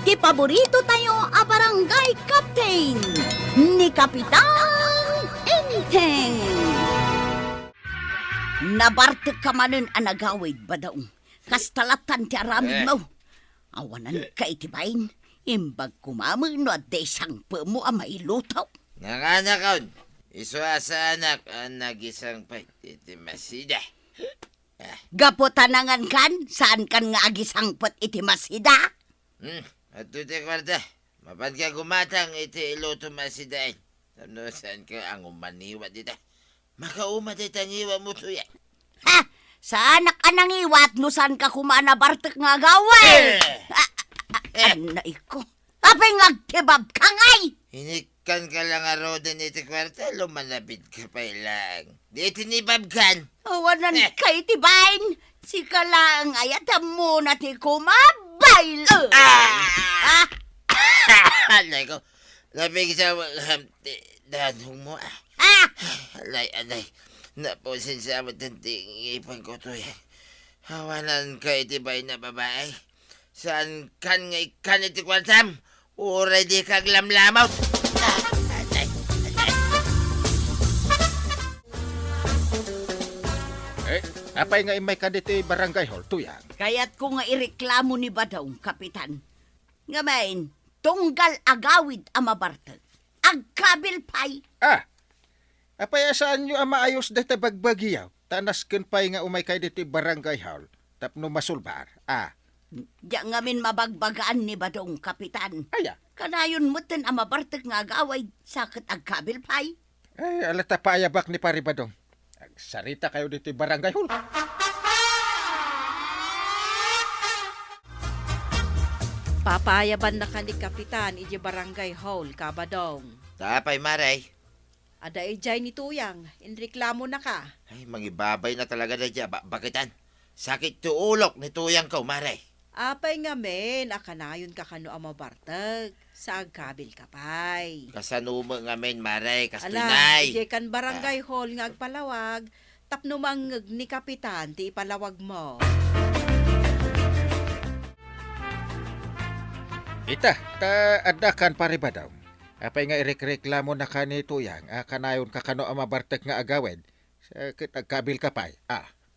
Ti paborito tayo a barangay captain ni Kapitan Enteng. Nabarte ka manun anagawid ba daw? Kastalatan ti aramid mo. Awanan ka itibayin. Imbag kumamang no at desang pa mo ang mailutaw. Nanganakaon, iso asa anak ang nagisang pa iti masida. Gaputanangan kan, saan kan nga agisangpot iti masida? At iti kwarta, mapad ka gumatang iti iluto masidain. Ano saan ka ang umaniwa dita? Makaumat itangiwa mo tuya. Ha? Sa anak anang iwat, no saan ka kumanabartek nga gawin? Anay ko. Apay ngagtibab ka ngay! Hinikan ka lang aro din iti kwarta, lumalapit ka pa ilang. Di tinibab kan. Awanan kay tibain. Si ka lang ayat mo na ti kumabayl. Alay ko, lapig sa danong mo. Alay. Napusin sa matanting ipang ko to yan. Hawanan ka itibay na babae. Saan kan nga ikan iti kwartam? Uray di kaglamlamaw. Alay. Apay nga imay ka dito barangay hall, tuyang. Kaya't ko nga ireklamo ni Badaw, Kapitan. Ngamain, tunggal agawid ang mabartag. Agkabil pay. Apay saan nyo ang maayos dito bagbagiyaw? Tanas ken pay nga umay kay dito barangay hall, tapno masulbar. Diya ngamin mabagbagaan ni Badong, Kapitan. Aya. Kanayon mo ang mabartag nga agawid, sakit agkabil pay. Alata paayabak ni Paribadong. Sarita kayo dito barangay hall. Papayaban na ka ni Kapitan iji barangay hall, Kabadong. Tapay maray. Ada ijay ni Tuyang, inreklamo na ka. Ay, mangibabay na talaga na dyan. Bakitan? Sakit tuulok ni tuyang ko, maray. Apay nga men, akanayon ka kano ang mabartag. Sa agkabil ka pay. Kasanuma nga men, maray. Ala, Kastunay. iji kan barangay hall nga agpalawag. Tapno mangag ni Kapitan, ti ipalawag mo. Ita, adakan Paribadaw. Apay nga ireklamo na ka ni tuyang, kanayon ka kano ang mabartek nga agawid. Sakit agkabil ka pay.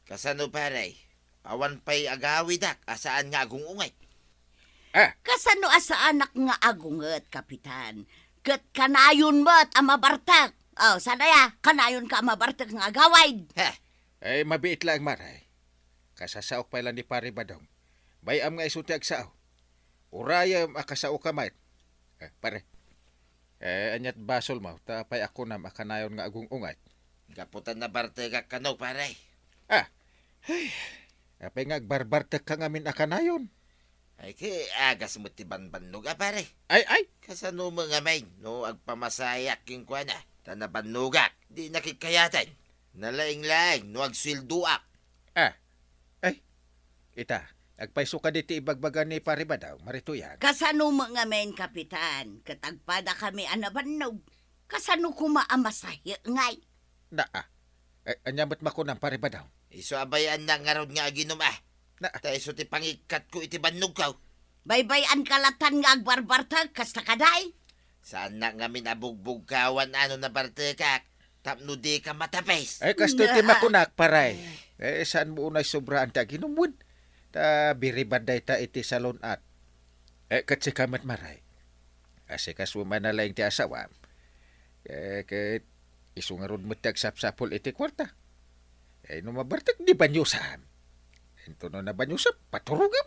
Kasano paray? Awan pa'y agawidak. Asaan nga agong ungay? Kasano asa anak nga agunget, Kapitan? Kat kanayon mo't ang mabartag. Sana ya, kanayon ka ang mabartag nga agawid. Mabiit lang maray. Kasasaok pa lang ni Paribadong. Bayam nga isunti agsao. Urayam akasao kamay. Pare. Anyat basol mo, tapay ako na makanayon nga agong ungay. Kaputan na barte ka kano, paray. Apay nga agbarbartek ka ngamin akanayon. Ay, kay agas mo tiban-bannog, pare. Ay! Kasano mo nga may, no, agpamasayak yung kwa na. Tanabanugak, di nakikayatan. Nalaing-laing, no, agsilduak. Ita, agpaiso ka diti ibagbagan ni Paribadaw, marituyan. Kasano mo nga men, Kapitan? Katagpada kami anabannog. Kasano kumaamasahi ngay? Anyamot mako ng Paribadaw. Iso abayan na nga rod nga aginom Ta iso ti pangikat ko iti bannog ka. Baybayan kalatan nga agbarbartag, kasta kaday. Saan na nga minabugbog kawan ano na barte ka. Tapno di ka matapes. Kasto ti makunak, paray. Saan mo unay sobraan ta ginumwod? Ta biribanday ta iti salon at. Katsi kamat maray. Asikas mo manalaing ti asawam. Ket isungarod mo tagsapsapol iti kwarta. No mabartag di banyusan. Ento no na banyusap, paturugam.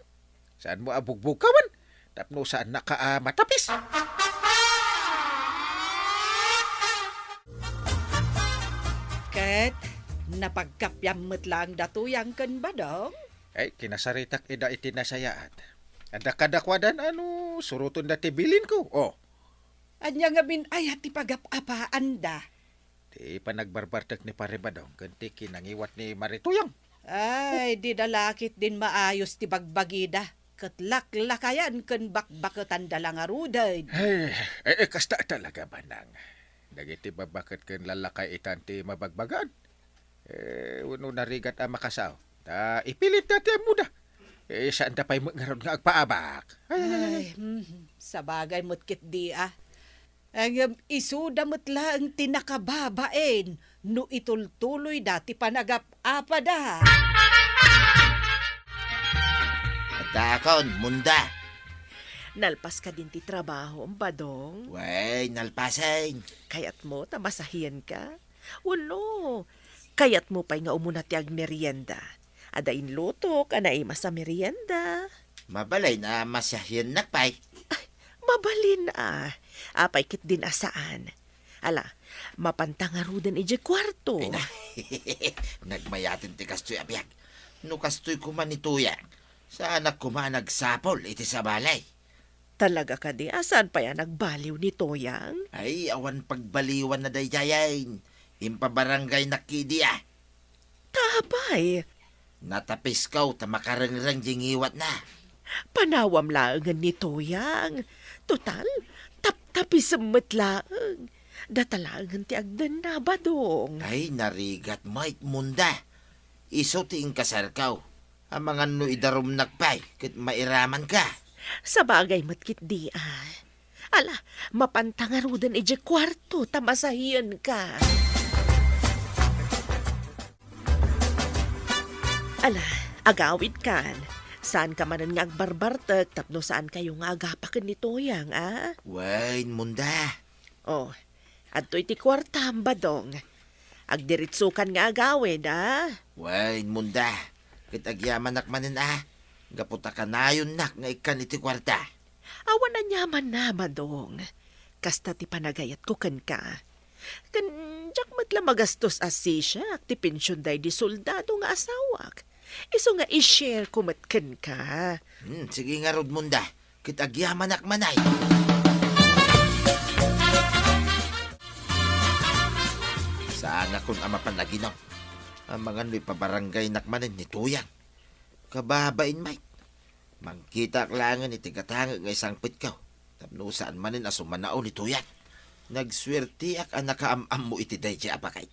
Saan mo abugbog kawan? Tapno saan naka matapis. Ket, napagkapyamot lang datuyang kan Badong. Kinasaritak ida iti nasayaat. Anda kadakwadan suruton dati bilin ko. Anya nga min ayat ti pagapapaan da. Di pa nagbarbartak ni Paribadong, kanti kinangiwat ni Marituyang. Ay, di dalakit din maayos ti bagbagida. Katlak-lakayan kan bakbakatan dalang aruday. Kasta talaga banang. Dagiti babakit kan lalakay itanti mabagbagan. Uno narigat ang makasaw. Ipilit natin muda. Saan da pa'y ngaron nga agpaabak? Ay, sa bagay mo't kit di Ang isuda mo't lang tinakababain no itultuloy dati panagap-apa da. At akon, munda. Nalpas ka din ti trabaho, badong. Way, nalpasan. Kayat mo, tamasahiyan ka. Uno, kayat mo pa'y nga umuna ti agmerienda. Adain lutok, anay sa merienda. Mabalay na masyahin nakpay. Mabalin Apay kit din asaan. Ala, mapantangarudan ije kwarto. Ay na, nagmayatin ti kastoy abiyag. No kastoy kumanituya. Sa anak kumanagsapol iti sa balay. Talaga ka di, asan pa yan nagbaliw ni Toyang? Ay, awan pagbaliwan na dayjayain. Impabarangay nakidi Tapay, Natapis kaw, tamakarangrang jingiwat na. panawam laangan ni Toyang. Total, tapis laang. Datalangan ti agdan na badong. Ay, narigat Mike munda. Iso ti kasarkaw. Ang mga no idarum nakpay, kit mairaman ka. Sa bagay matkit di Ala, mapantangarudan ije kwarto, tamasahiyan ka. Ala, agawid kan. Saan ka manan nga agbarbartek, tapno saan kayo nga agapakan ni Toyang, Wain munda. Oh, adto iti kwarta, badong. Agdiritsukan nga agawid, Wain munda. Kit agyaman nakmanin Gaputa ka na yun nak nga ikan iti kwarta. Awan na nyaman na, badong. Kasta ti panagayat ko kan ka. Kan, jak matla magastos asisya, ti pensyon day di soldado nga asawak. Iso nga i-share ko matkan ka. Sige nga rod munda. Kit agyaman nakmanay. Saan akong ama panaginaw. Ang mga no'y pabarangay nakmanin ni Tuyang. Kababain, Mike. Mangkita klangan iti katanga nga isang pitkaw. Tapno saan manin asumanao ni Tuyang. Nagswerte ak ang nakaamam mo iti day siya apakay.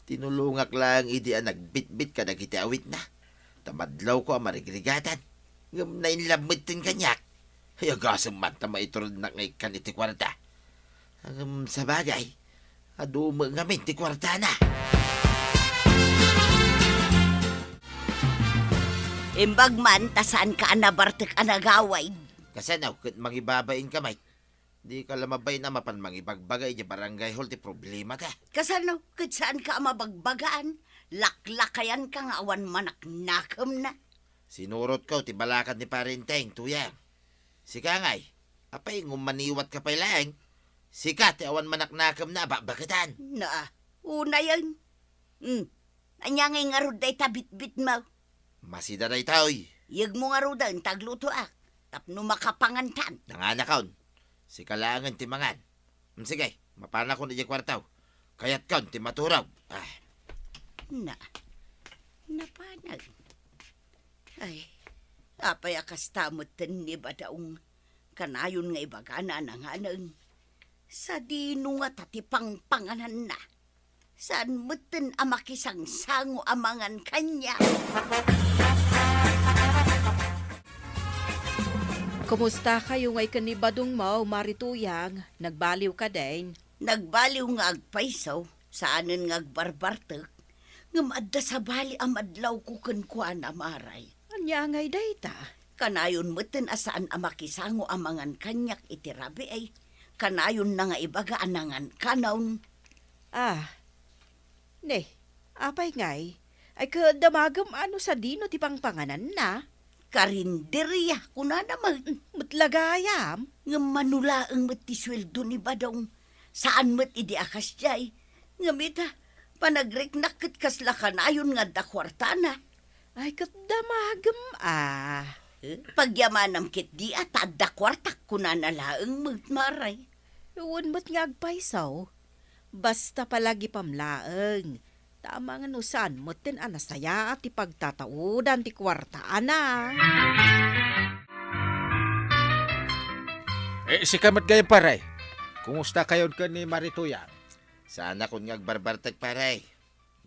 Tinulungak lang idi ang nagbitbit ka nagiti awit na. Tamadlaw ko ang marigrigatan. Ngam na inlamit tin kanyak. Hayagasam man tama iturod na ngay kan iti kwarta. Sa bagay, aduma ngamin ti kwarta na. Imbag man, tasaan ka anabartek anagaway. Kasanaw, kit mangibabain ka, Mike. Di ka lamabay na mapan mangibagbagay di barangay hall ti problema ka. Kasano, kat saan ka mabagbagaan? Laklakayan ka nga awan manak nakam na. Sinurot ko ti balakat ni parenteng, Tuyang. Sika ngay, apay ngumaniwat ka pa'y lang. Sika ti awan manaknakam na babagatan. Na, una yan. Anya ngay nga ruday tabit-bit mo. Masida na itaoy. Yag mo nga rudan tagluto ak. Tapno makapangantan. Nanganakaon. Sika langan ti mangan. Sige, mapana ko na di kwartaw. Kayat kaon ti maturaw. Napanag. Ay, apay akas tamot ni badaong kanayon nga ibagana na nga nang sa dino nga tatipang panganan na. Saan mutin amakisang sango amangan kanya. Kumusta kayo ngay kanibadong mo, Marituyang? Nagbaliw ka din? Nagbaliw nga agpaysaw, saanin nga agbarbartek, nga maadda sa bali amadlaw ko kuan amaray. Anya ngay dayta? Kanayon mutin asaan amakisango amangan kanyak itirabi ay, kanayon na nga ibaga anangan kanaon. Ne, apay ngay, ay kadamagam ano sa dino ti pangpanganan na? Karinderya kuna naman. Matlagayam? Nga manulaang matisweldo ni badong, saan mat idi akas jay. Nga mita, panagriknakit kasla kanayon nga dakwartana. Ay kadamagam Pagyamanam kit di at dakwartak kuna nalaang magmaray. Iwan mo't nga agpaysaw. Basta palagi pamlaeng. Tama nga no saan mo't tin anasaya at ipagtataudan ti kwarta ana. Si kamat gayang paray. Kumusta kayon ka ni Marituya? Sana kung ngagbarbartag paray.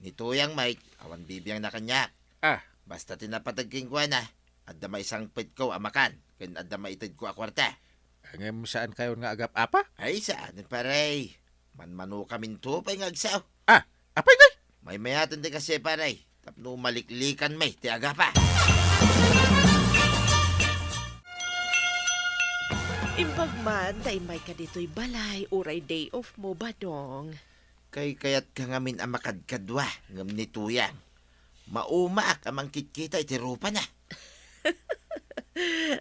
Ni Tuyang, Mike, awan bibiyang na kanya. Ah, Basta tinapatag king kwa na. Adda may sangpit ko amakan. Ken adda maitid ko a kwarta. Angem saan kayo nga agap apa? Ay saan paray. Manmano kamin to pay ngagsaw. Ah, apay day? May mayatan di kasi paray. Tapno maliklikan may ti aga pa. Imbag man, day may ka dito'y balay, uray day off mo ba dong? Kay kayat ka ngamin amakadkadwa ngam ni tuyang. Maumaak amang kitkita iti rupa na.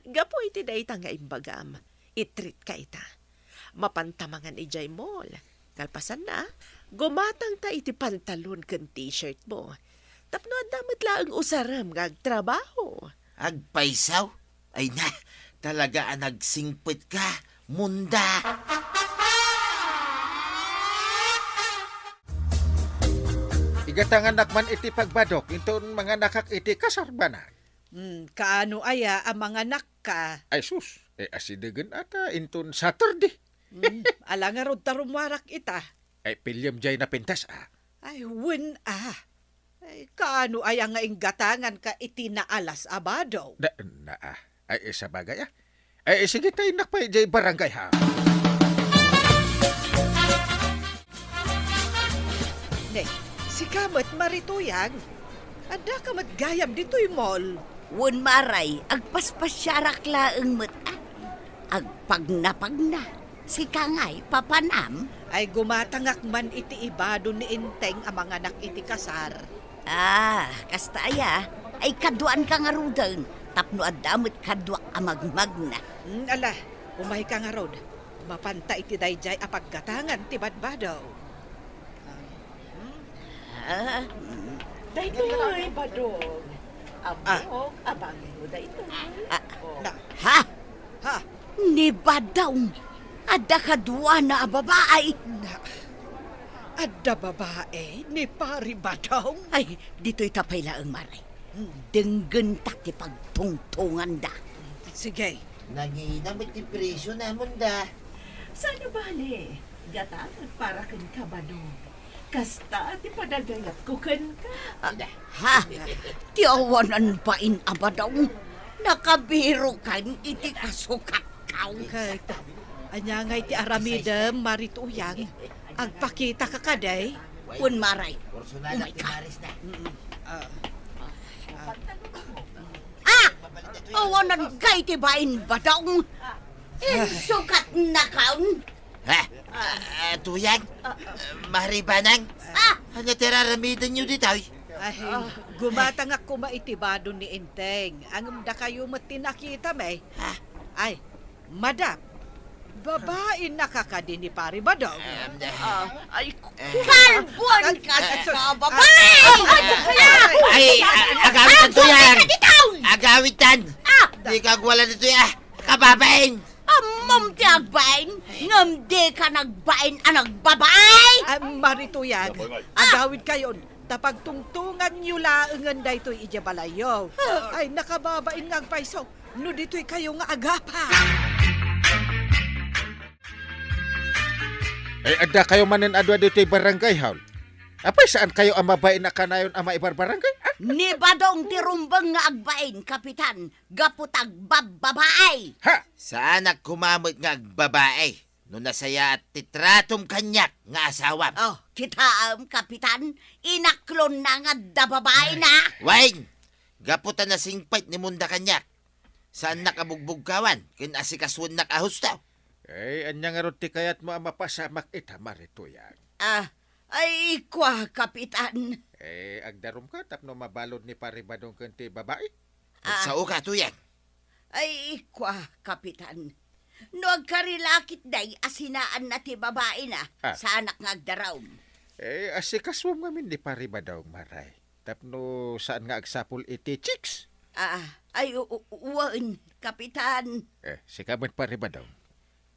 Gapo iti day ta nga imbagam. Itreat ka ita. Mapantamangan ijay mall. Kalpasan na, gumatang ta iti pantalon ken t-shirt mo. Tapno adamit laang usaram nga agtrabaho. Agpaisaw? Ay na, talaga ang nagsingpit ka. Munda! Igatangan nakman iti pagbadok, inton mga nakak iti kasarbanan. Kaano aya ang mga nakka? Ay sus, asidegan ata inton Saturday. Alangarod tarumarak ita. Ay pilyam jay na pintas Ay, win Ay, kaano aya nga inggatangan ka iti na alas abadaw? Ay isa bagay Ay sige tayo nakpay jay barangay ha. Ne, si kamat marituyang. Ada kamat gayam dito'y mall. Wun maray, agpaspasyarak laeng met. Agpagnapagna. Si Kangay, papanam. Ay gumatangak man iti ibado ni Inteng ang mga anak iti kasar. Kasta aya, ay kaduan ka nga rudan. Tapno adamot kaduak amagmagna. Ala, umay ka nga rod. Mapanta iti dayjay apaggatangan ti badbadaw. Daytoy, badong. Abog, abangin mo daytoy. Na, Ha? ha, Ni badaw. Ada kadua na babaay. na. Adda babae ni pari badaw. Ay, dito'y tapay laeng maray. Denggen ti pagtungtungan da. Sige, Nanginamit ti presyo na munda. Sana bali, gatangan para ken ka badong. Kasta ti padagayat ko ken ka. Ha? Tiawanan pa in abadaw. Nakabiro kan iti kasukakaw. kay anya nga iti aramidem marituyang. Agpakita ka kaday. Wun maray. Personal Oh my ti God. Maris na. Awanan kay tibain badaw. Sukat na kaun. Ha? Tuyang? Maribanang? Ano tiraramidan nyo dito? Ay, gumatang ako maitibado ni Inteng. Ang da kayo matinakita may. Ay, madam, babae nakakadi ni pari badaw. Ay, Kalbuan ka sa babae! Ay, agawitan tuyang! Agawitan! Di ka wala dito kababain! Amam ti agbain, ngamdi ka nagbain anang babae! Ay, marituyag, agawid kayon. Tapagtungtungan nyo laangan da ito'y ijabalayo. Ay, nakababain nga ang paisaw. No dito'y kayo nga agapa. Ay adda kayo manen adwa dito'y barangay haul. Apay saan kayo ang mabay na kanayon ang maibar barangay? Ni badong ti rumbang nga agbain, kapitan, gaputag babae! Ha? Sa anak kumamot nga agbabae. No nasaya at titratom kanyak nga asawa. Oh, kita kapitan, inaklon na nga da babae na! Wain! Gaputan na singpait ni munda kanyak. Saan nakabugbog kawan? Kin asikaswan nakahustaw. Ay anya nga ti kayat mo ang mapasamak ita marituyang. Ay, kwa, kapitan. Agdarom ka tapno mabalod ni paribadong kenti babae. Sa uka tuyang. Ay, kwa, kapitan. No agkarilakit day, asinaan na ti babae na, sa anak nga agdaraw. Asikaswam ngamin ni paribadong maray. Tapno saan nga agsapol iti chicks. Ay, uwan, kapitan. Sikaman paribadong.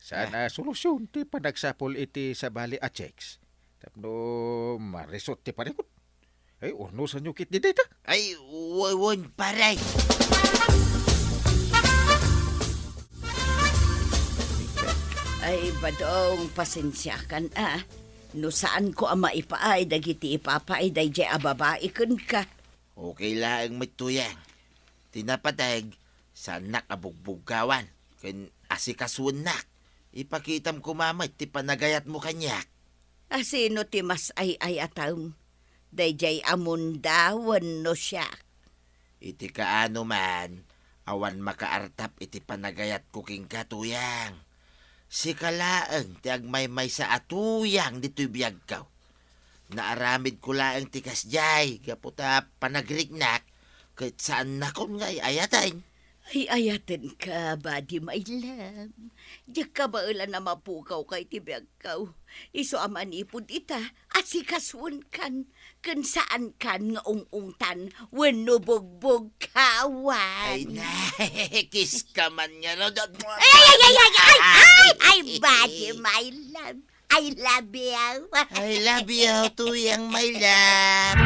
Saan solusyon ti panagsapol iti sa bali a chicks. Tapno marisot ti parikot. Ay, urno sa nyukit di data. Ay, wawan paray. Ay, badong, pasensyakan No saan ko ang maipaay, dagiti ipapaay, day jay ababae kun ka. Okay lang may tuyang. tinapatag sa nakabugbugawan. Ken asikasuon nak. Ipakitam ko mamay, ti panagayat mo kanyak. Asino ti mas ay ataw? Dayjay amundawan no siya. Iti kaano man, awan makaartap iti panagayat ko king katuyang. Si kalaang ti agmaymay sa atuyang dito'y biyag kaw. Naaramid ko laang ti kasjay, kaputa panagrignak, kahit saan na kon ngay ayatay. Ay ayaten ka, badi my love. Diyak ka ba na mapukaw kay tibiyagkaw? Iso aman ipod ita, asikaswan kan. Kan saan kan nga ungungtan, wano bugbog kawan. Ay na, kiss ka man nga no. Ay, badi my love. I love you. I love you, tuyang my love.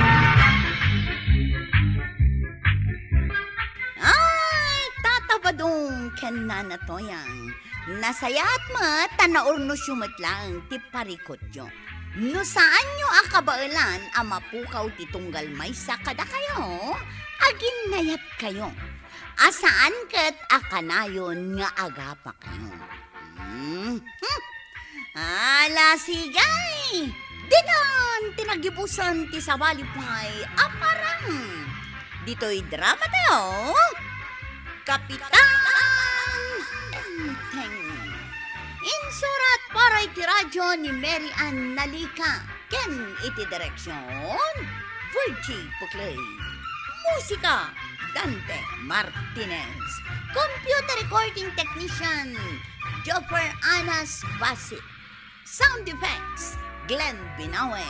Ay, tatabadong ken na to yang. Nasayat mo, tanaor no syumat lang, ti parikot yo. No saan nyo akabailan ang mapukaw ti tunggal may sakada kayo, agin nayat kayo. Asaan kat akanayon nga agapa kayo. Ala sigay! Dinan tinagibusan ti sawalipay aparang. Dito'y drama tayo. Kapitan Teng. Insurat para iti radyo ni Mary Ann Nalika. Ken iti direksyon, Virgie Puclay. Musika, Dante Martinez. Computer recording technician, Joffer Anas Basit. Sound effects, Glenn Binawe.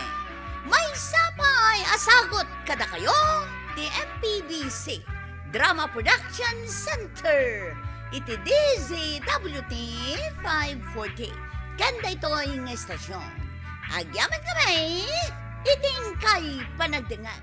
May sapay asagot kada kayo, the FPBC Drama Production Center. Iti DZWT 540. Kanda ito ang estasyon. Agyaman kami, iting kay panagdangan.